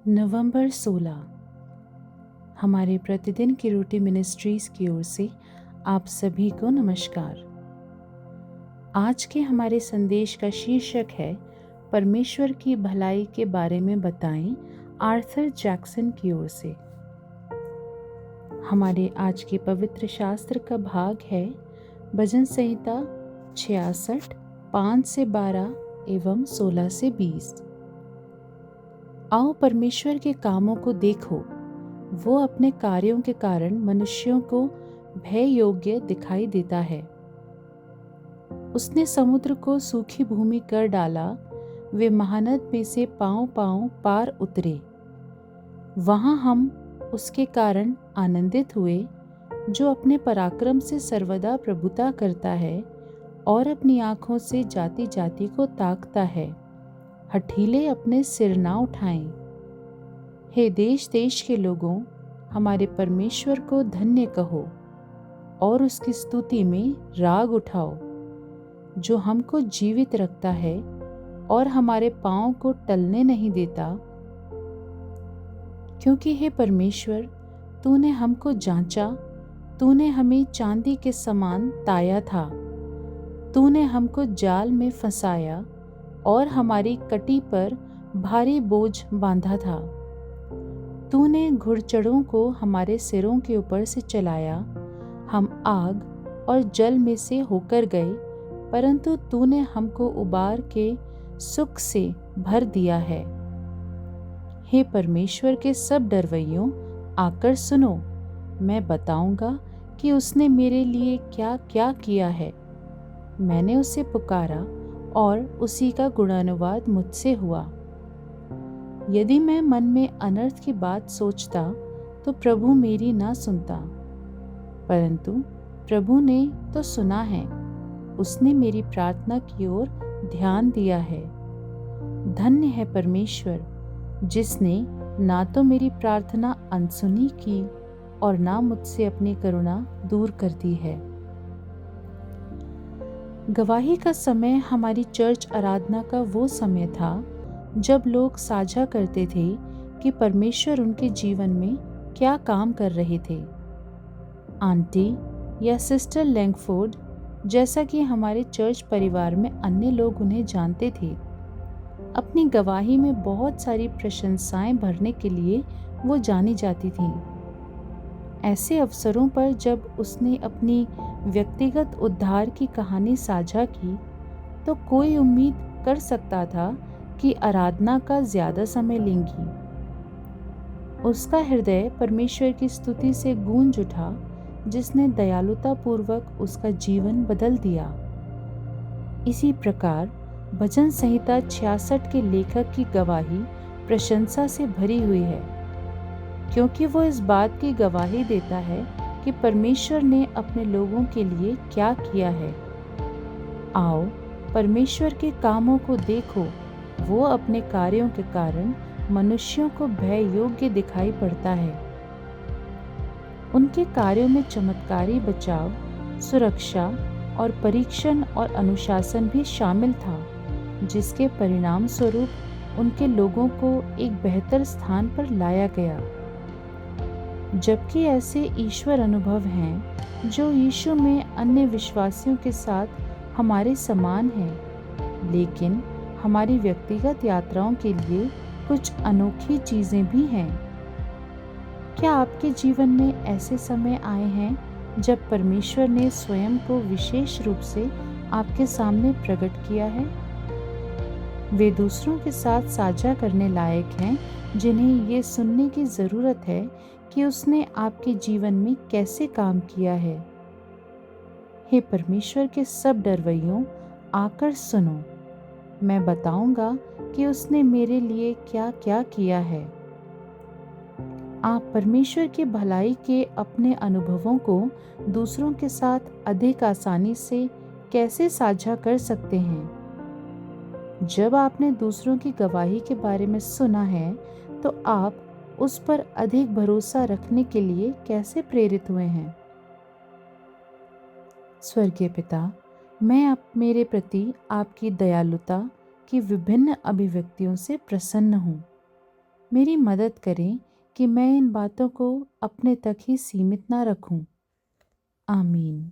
नवंबर 16 हमारे प्रतिदिन की रोटी मिनिस्ट्रीज की ओर से आप सभी को नमस्कार। आज के हमारे संदेश का शीर्षक है परमेश्वर की भलाई के बारे में बताएं, आर्थर जैक्सन की ओर से। हमारे आज के पवित्र शास्त्र का भाग है भजन संहिता 66, 5 से 12 एवं 16 से 20। आओ परमेश्वर के कामों को देखो, वो अपने कार्यों के कारण मनुष्यों को भय योग्य दिखाई देता है। उसने समुद्र को सूखी भूमि कर डाला, वे महानद में से पांव-पांव पार उतरे। वहां हम उसके कारण आनंदित हुए, जो अपने पराक्रम से सर्वदा प्रभुता करता है और अपनी आंखों से जाति जाति को ताकता है। हठीले अपने सिर ना उठाएं। हे देश देश के लोगों, हमारे परमेश्वर को धन्य कहो और उसकी स्तुति में राग उठाओ, जो हमको जीवित रखता है और हमारे पांव को टलने नहीं देता। क्योंकि हे परमेश्वर, तूने हमको जांचा, तूने हमें चांदी के समान ताया था। तूने हमको जाल में फंसाया और हमारी कटी पर भारी बोझ बांधा था। तूने घुड़चढ़ों को हमारे सिरों के ऊपर से चलाया। हम आग और जल में से होकर गए, परंतु तूने हमको उबार के सुख से भर दिया है। हे परमेश्वर के सब डरवैयों, आकर सुनो। मैं बताऊंगा कि उसने मेरे लिए क्या क्या किया है। मैंने उसे पुकारा और उसी का गुणानुवाद मुझसे हुआ। यदि मैं मन में अनर्थ की बात सोचता तो प्रभु मेरी ना सुनता, परंतु प्रभु ने तो सुना है। उसने मेरी प्रार्थना की ओर ध्यान दिया है। धन्य है परमेश्वर, जिसने ना तो मेरी प्रार्थना अनसुनी की और ना मुझसे अपनी करुणा दूर कर दी है। गवाही का समय हमारी चर्च आराधना का वो समय था जब लोग साझा करते थे कि परमेश्वर उनके जीवन में क्या काम कर रहे थे। आंटी या सिस्टर लैंगफोर्ड, जैसा कि हमारे चर्च परिवार में अन्य लोग उन्हें जानते थे, अपनी गवाही में बहुत सारी प्रशंसाएं भरने के लिए वो जानी जाती थीं। ऐसे अवसरों पर जब उसने अपनी व्यक्तिगत उद्धार की कहानी साझा की, तो कोई उम्मीद कर सकता था कि आराधना का ज्यादा समय लेंगी। उसका हृदय परमेश्वर की स्तुति से गूंज उठा, जिसने दयालुता पूर्वक उसका जीवन बदल दिया। इसी प्रकार भजन संहिता 66 के लेखक की गवाही प्रशंसा से भरी हुई है, क्योंकि वो इस बात की गवाही देता है कि परमेश्वर ने अपने लोगों के लिए क्या किया है। आओ परमेश्वर के कामों को देखो, वो अपने कार्यों के कारण मनुष्यों को भय योग्य दिखाई पड़ता है। उनके कार्यों में चमत्कारी बचाव, सुरक्षा और परीक्षण और अनुशासन भी शामिल था, जिसके परिणाम स्वरूप उनके लोगों को एक बेहतर स्थान पर लाया गया। जबकि ऐसे ईश्वर अनुभव हैं जो यीशु में अन्य विश्वासियों के साथ हमारे समान हैं, लेकिन हमारी व्यक्तिगत यात्राओं के लिए कुछ अनोखी चीज़ें भी हैं। क्या आपके जीवन में ऐसे समय आए हैं जब परमेश्वर ने स्वयं को विशेष रूप से आपके सामने प्रकट किया है? वे दूसरों के साथ साझा करने लायक हैं, जिन्हें ये सुनने की ज़रूरत है कि उसने आपके जीवन में कैसे काम किया है। हे परमेश्वर के सब डरवैयों, आकर सुनो। मैं बताऊंगा कि उसने मेरे लिए क्या क्या किया है। आप परमेश्वर की भलाई के अपने अनुभवों को दूसरों के साथ अधिक आसानी से कैसे साझा कर सकते हैं? जब आपने दूसरों की गवाही के बारे में सुना है, तो आप उस पर अधिक भरोसा रखने के लिए कैसे प्रेरित हुए हैं? स्वर्गीय पिता, मैं मेरे प्रति आपकी दयालुता की विभिन्न अभिव्यक्तियों से प्रसन्न हूँ। मेरी मदद करें कि मैं इन बातों को अपने तक ही सीमित ना रखूं। आमीन।